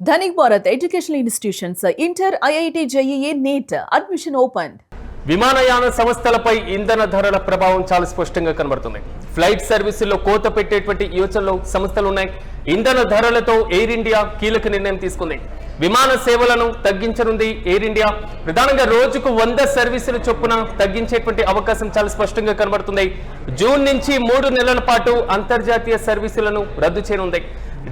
Dhanik Bharat Educational Institutions, Inter, IIT, JEE, NEET, admission opened. విమానయాన సంస్థలపై ఇంధన ధరల ప్రభావం చాలా స్పష్టంగా కనబడుతుంది. ఫ్లైట్ సర్వీసుల్లో కోత పెట్టేటువంటి యోచనలో సంస్థలు ఉన్నాయి. ఇంధన ధరలతో ఎయిర్ ఇండియా కీలక నిర్ణయం తీసుకుంది. విమాన సేవలను తగ్గించనుంది ఎయిర్ ఇండియా. ప్రధానంగా రోజుకు 100 సర్వీసుల చొప్పున తగ్గించేటువంటి అవకాశం చాలా స్పష్టంగా కనబడుతుంది. జూన్ నుంచి 3 నెలల పాటు అంతర్జాతీయ సర్వీసులను రద్దు చేయనుంది.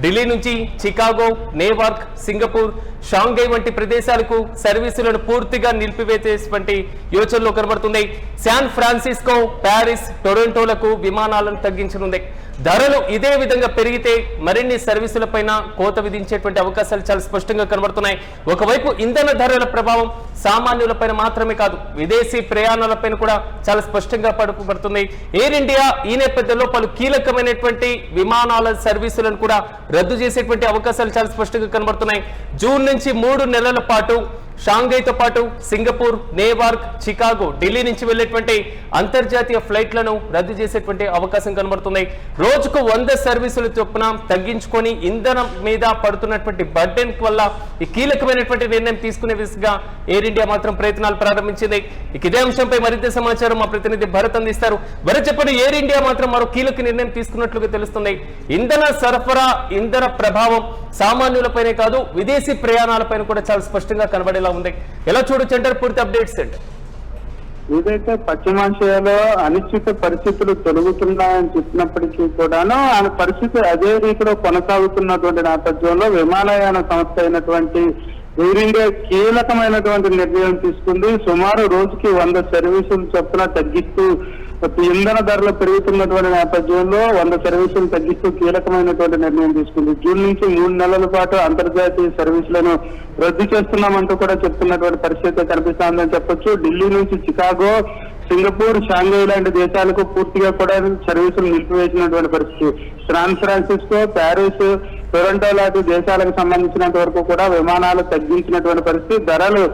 ఢిల్లీ నుంచి చికాగో, న్యూయార్క్, సింగపూర్, షాంఘై వంటి ప్రదేశాలకు సర్వీసులను పూర్తిగా నిలిపివేసేటువంటి యోచనలో కనబడుతుంది. శాన్ ఫ్రాన్సిస్కో, ప్యారిస్, టొరంటోలకు విమానాలను తగ్గించనుంది. ధరలు ఇదే విధంగా పెరిగితే మరిన్ని సర్వీసులపైన కోత విధించేటువంటి అవకాశాలు చాలా స్పష్టంగా కనబడుతున్నాయి. ఒకవైపు ఇంధన ధరల ప్రభావం సామాన్యులపైన మాత్రమే కాదు, విదేశీ ప్రయాణాలపైన కూడా చాలా స్పష్టంగా పడుతుంది. ఎయిర్ ఇండియా ఈ నేపథ్యంలో పలు కీలకమైనటువంటి విమానాల సర్వీసులను కూడా రద్దు చేసేటువంటి అవకాశాలు చాలా స్పష్టంగా కనబడుతున్నాయి. జూన్ నుంచి 3 నెలల పాటు షాంఘైతో పాటు సింగపూర్, న్యూయార్క్, చికాగో, ఢిల్లీ నుంచి వెళ్లేటువంటి అంతర్జాతీయ ఫ్లైట్లను రద్దు చేసేటువంటి అవకాశం కనబడుతుంది. రోజుకు 100 సర్వీసుల చొప్పున తగ్గించుకొని ఇంధనం మీద పడుతున్నటువంటి బర్డెన్ వల్ల ఈ కీలకమైనటువంటి నిర్ణయం తీసుకునే విధంగా ఎయిర్ ఇండియా మాత్రం ప్రయత్నాలు ప్రారంభించింది. ఇదే అంశంపై మరింత సమాచారం మా ప్రతినిధి భరత్ అందిస్తారు. భరత్ చెప్పండి, ఎయిర్ ఇండియా మాత్రం మరో కీలక నిర్ణయం తీసుకున్నట్లుగా తెలుస్తుంది. ఇంధన సరఫరా, ఇంధన ప్రభావం సామాన్యులపైనే కాదు విదేశీ ప్రయాణాలపైన కూడా చాలా స్పష్టంగా కనబడేలా ఉంది. ఎలా చూడొచ్చు అంటారు? పూర్తి అప్డేట్స్ అండి. ఏదైతే పశ్చిమాసియాలో అనిశ్చిత పరిస్థితులు తొలగుతున్నాయని చెప్పినప్పటికీ కూడాను ఆ పరిస్థితి అదే రీతిలో కొనసాగుతున్నటువంటి నేపథ్యంలో విమానయాన సంస్థ అయినటువంటి ఎయిర్ ఇండియా కీలకమైనటువంటి నిర్ణయం తీసుకుంది. సుమారు రోజుకి 100 సర్వీసులు చొప్పున తగ్గిస్తూ ఇంధన ధరలు పెరుగుతున్నటువంటి నేపథ్యంలో 100 సర్వీసులు తగ్గిస్తూ కీలకమైనటువంటి నిర్ణయం తీసుకుంది. జూన్ నుంచి 3 నెలల పాటు అంతర్జాతీయ సర్వీసులను రద్దు చేస్తున్నామంటూ కూడా చెప్తున్నటువంటి పరిస్థితి కనిపిస్తోందని చెప్పొచ్చు. ఢిల్లీ నుంచి చికాగో, సింగపూర్, షాంఘై లాంటి దేశాలకు పూర్తిగా కూడా సర్వీసులు నిలిపివేసినటువంటి పరిస్థితి. శాన్ ఫ్రాన్సిస్కో, ప్యారిస్, టొరంటో లాంటి దేశాలకు సంబంధించినంత వరకు కూడా విమానాలు తగ్గించినటువంటి పరిస్థితి. ధరలు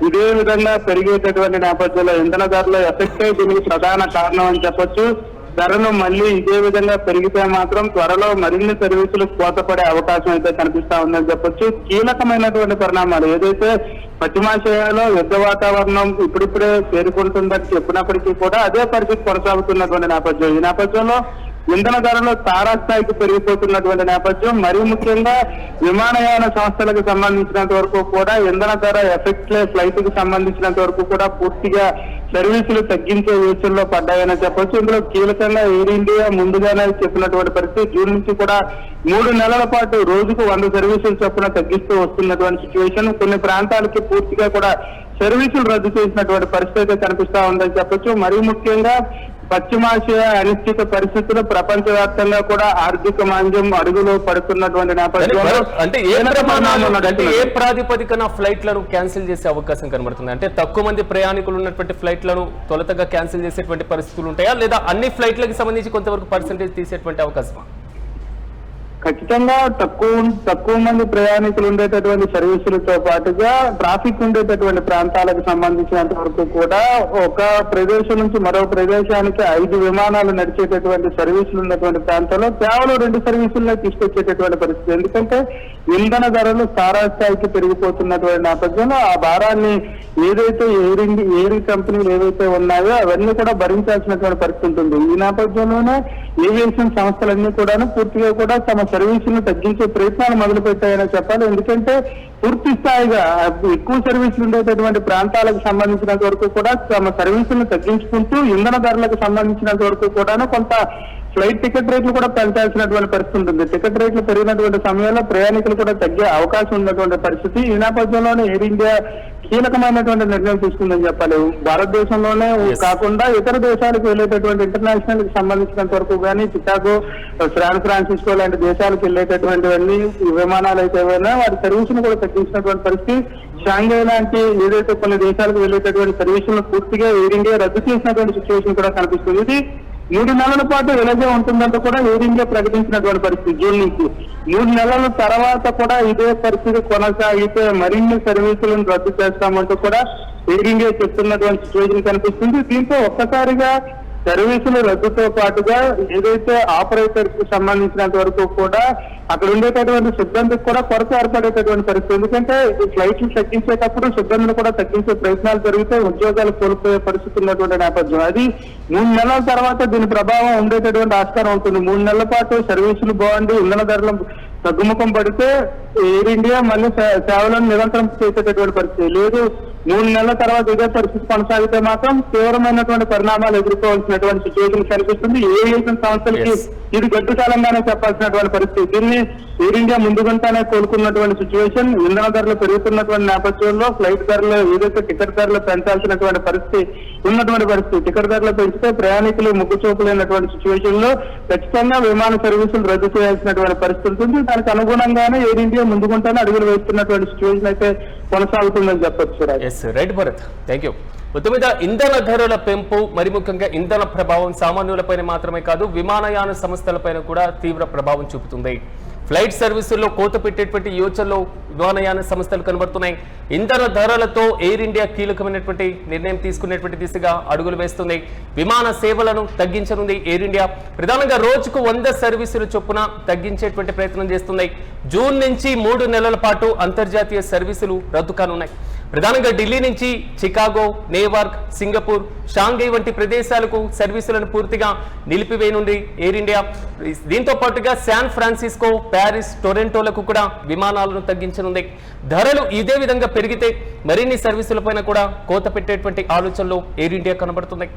ఇదే విధంగా పెరిగేటటువంటి నేపథ్యంలో ఇంధన ధరల ఎఫెక్టే దీనికి ప్రధాన కారణం అని చెప్పొచ్చు. ధరలు మళ్ళీ ఇదే విధంగా పెరిగితే మాత్రం త్వరలో మరిన్ని సర్వీసులు కోతపడే అవకాశం అయితే కనిపిస్తా ఉందని చెప్పొచ్చు. కీలకమైనటువంటి పరిణామాలు ఏదైతే పశ్చిమాసియాలో యుద్ధ వాతావరణం ఇప్పుడిప్పుడే చేరుకుంటుందని చెప్పినప్పటికీ కూడా అదే పరిస్థితి కొనసాగుతున్నటువంటి నేపథ్యం. ఈ నేపథ్యంలో ఇంధన ధరలు తారాస్థాయికి పెరిగిపోతున్నటువంటి నేపథ్యం. మరీ ముఖ్యంగా విమానయాన సంస్థలకు సంబంధించినంత వరకు కూడా ఇంధన ధర ఎఫెక్ట్ ఫ్లైట్ కి సంబంధించినంత వరకు కూడా పూర్తిగా సర్వీసులు తగ్గించే యోచనలో పడ్డాయని చెప్పొచ్చు. ఇందులో కీలకంగా ఎయిర్ ఇండియా ముందుగానే చెప్పినటువంటి పరిస్థితి. జూన్ నుంచి కూడా 3 నెలల పాటు రోజుకు 100 సర్వీసులు చొప్పున తగ్గిస్తూ వస్తున్నటువంటి సిచ్యువేషన్. కొన్ని ప్రాంతాలకి పూర్తిగా కూడా సర్వీసులు రద్దు చేసినటువంటి పరిస్థితి కనిపిస్తా ఉందని చెప్పొచ్చు. మరీ ముఖ్యంగా పశ్చిమాసియా అనిశ్చిత పరిస్థితులు ప్రపంచవ్యాప్తంగా కూడా ఆర్థిక మాంద్యం అడుగులో పడుతున్నటువంటి నేపథ్యంలో అంటే ఏ ప్రాతిపదికన ఫ్లైట్లను క్యాన్సిల్ చేసే అవకాశం కనబడుతుంది? అంటే తక్కువ మంది ప్రయాణికులు ఉన్నటువంటి ఫ్లైట్లను తొలతగా క్యాన్సిల్ చేసేటువంటి పరిస్థితులు ఉంటాయా, లేదా అన్ని ఫ్లైట్లకు సంబంధించి కొంతవరకు పర్సెంటేజ్ తీసేటువంటి అవకాశమా? ఖచ్చితంగా తక్కువ మంది ప్రయాణికులు ఉండేటటువంటి సర్వీసులతో పాటుగా ట్రాఫిక్ ఉండేటటువంటి ప్రాంతాలకు సంబంధించినంత వరకు కూడా ఒక ప్రదేశం నుంచి మరో ప్రదేశానికి 5 విమానాలు నడిచేటటువంటి సర్వీసులు ఉన్నటువంటి ప్రాంతాల్లో కేవలం 2 సర్వీసుల్లో తీసుకొచ్చేటటువంటి పరిస్థితి. ఎందుకంటే ఇంధన ధరలు తారాస్థాయికి పెరిగిపోతున్నటువంటి నేపథ్యంలో ఆ భారాన్ని ఏదైతే ఎయిర్ కంపెనీలు ఏవైతే ఉన్నాయో అవన్నీ కూడా భరించాల్సినటువంటి పరిస్థితి ఉంటుంది. ఈ నేపథ్యంలోనే ఏవియేషన్ సంస్థలన్నీ కూడాను పూర్తిగా కూడా తమ సర్వీసులను తగ్గించే ప్రయత్నాలు మొదలు పెట్టాయని చెప్పాలి. ఎందుకంటే పూర్తి స్థాయిగా ఎక్కువ సర్వీసులు ఉండేటటువంటి ప్రాంతాలకు సంబంధించినంత వరకు కూడా తమ సర్వీసులను తగ్గించుకుంటూ ఇంధన ధరలకు సంబంధించినంత వరకు కూడాను కొంత ఫ్లైట్ టికెట్ రేట్లు కూడా పెంచాల్సినటువంటి పరిస్థితి ఉంటుంది. టికెట్ రేట్లు పెరిగినటువంటి సమయంలో ప్రయాణికులు కూడా తగ్గే అవకాశం ఉన్నటువంటి పరిస్థితి. ఈ నేపథ్యంలోనే ఎయిర్ ఇండియా కీలకమైనటువంటి నిర్ణయం తీసుకుందని చెప్పాలి. భారతదేశంలోనే కాకుండా ఇతర దేశాలకు వెళ్ళేటటువంటి ఇంటర్నేషనల్ కి సంబంధించినంత వరకు కానీ చికాగో, శాన్ ఫ్రాన్సిస్కో లాంటి దేశాలకు వెళ్ళేటటువంటివన్నీ విమానాలు అయితే ఏవైనా వాటి సర్వీసులు కూడా తగ్గించినటువంటి పరిస్థితి. షాంఘై లాంటి ఏదైతే కొన్ని దేశాలకు వెళ్ళేటటువంటి సర్వీసులను పూర్తిగా ఎయిర్ ఇండియా రద్దు చేసినటువంటి సిచ్యువేషన్ కూడా కనిపిస్తుంది. ఇది 3 నెలల పాటు ఇలాగే ఉంటుందంటూ కూడా ఎయిర్ ఇండియా ప్రకటించినటువంటి పరిస్థితి. జూన్ నుంచి 3 నెలల తర్వాత కూడా ఇదే పరిస్థితి కొనసాగితే మరిన్ని సర్వీసులను రద్దు చేస్తామంటూ కూడా ఎయిర్ ఇండియా చెప్తున్నటువంటి సిచ్యువేషన్ కనిపిస్తుంది. దీంతో ఒక్కసారిగా సర్వీసుల రద్దుతో పాటుగా ఏదైతే ఆపరేటర్ కి సంబంధించినంత వరకు కూడా అక్కడ ఉండేటటువంటి సిబ్బందికి కూడా కొరత ఏర్పడేటటువంటి పరిస్థితి. ఎందుకంటే ఈ ఫ్లైట్లు తగ్గించేటప్పుడు సిబ్బందిని కూడా తగ్గించే ప్రయత్నాలు జరిగితే ఉద్యోగాలు కోల్పోయే పరిస్థితి ఉన్నటువంటి నేపథ్యం. అది 3 నెలల తర్వాత దీని ప్రభావం ఉండేటటువంటి ఆస్కారం ఉంటుంది. 3 నెలల పాటు సర్వీసులు బాగుండి ఇంధన ధరలు తగ్గుముఖం పడితే ఎయిర్ ఇండియా మళ్ళీ సేవలను నిరంతరం చేసేటటువంటి పరిస్థితి లేదు. 3 నెలల తర్వాత ఇదే పరిస్థితి కొనసాగితే మాత్రం తీవ్రమైనటువంటి పరిణామాలు ఎదుర్కోవాల్సినటువంటి సిచ్యువేషన్ కనిపిస్తుంది. ఏవియేషన్ సంస్థలకి ఇది గడ్డు కాలంగానే చెప్పాల్సినటువంటి పరిస్థితి. దీన్ని ఎయిర్ ఇండియా ముందుగుంటానే కోలుకున్నటువంటి సిచ్యువేషన్. ఇంధన ధరలు పెరుగుతున్నటువంటి నేపథ్యంలో ఫ్లైట్ ధరలు ఏదైతే టికెట్ ధరలు పెంచాల్సినటువంటి పరిస్థితి ఉన్నటువంటి పరిస్థితి. టికెట్ ధరలు పెంచితే ప్రయాణికులు ముగ్గు చూపలేనటువంటి సిచ్యువేషన్ లో ఖచ్చితంగా విమాన సర్వీసులు రద్దు చేయాల్సినటువంటి పరిస్థితి ఉంటుంది. దానికి అనుగుణంగానే ఎయిర్ ఇండియా ముందుగుంటానే అడుగులు వేస్తున్నటువంటి సిచ్యువేషన్ అయితే కొనసాగుతుందని చెప్పొచ్చు. Right Bharat, thank you. మొత్తం మీద ఇంధన ధరల పెంపు మరి ముఖ్యంగా ఇంధన ప్రభావం సామాన్యులపైన మాత్రమే కాదు విమానయాన సంస్థలపైన కూడా తీవ్ర ప్రభావం చూపుతుంది. ఫ్లైట్ సర్వీసుల్లో కోత పెట్టేటువంటి యోచనలో విమానయాన సంస్థలు కనబడుతున్నాయి. ఇంధన ధరలతో ఎయిర్ ఇండియా కీలకమైనటువంటి నిర్ణయం తీసుకునేటువంటి దిశగా అడుగులు వేస్తుంది. విమాన సేవలను తగ్గించనుంది ఎయిర్ ఇండియా. ప్రధానంగా రోజుకు 100 సర్వీసుల చొప్పున తగ్గించేటువంటి ప్రయత్నం చేస్తుంది. జూన్ నుంచి 3 నెలల పాటు అంతర్జాతీయ సర్వీసులు రద్దు కానున్నాయి. ప్రధానంగా ఢిల్లీ నుంచి చికాగో, న్యూయార్క్, సింగపూర్, షాంఘై వంటి ప్రదేశాలకు సర్వీసులను పూర్తిగా నిలిపివేయనుంది ఎయిర్ ఇండియా. దీంతో పాటుగా శాన్ ఫ్రాన్సిస్కో, ప్యారిస్, టొరంటోలకు కూడా విమానాలను తగ్గించనుంది. ధరలు ఇదే విధంగా పెరిగితే మరిన్ని సర్వీసులపైన కూడా కోత పెట్టేటువంటి ఆలోచనలో ఎయిర్ ఇండియా కనబడుతుంది.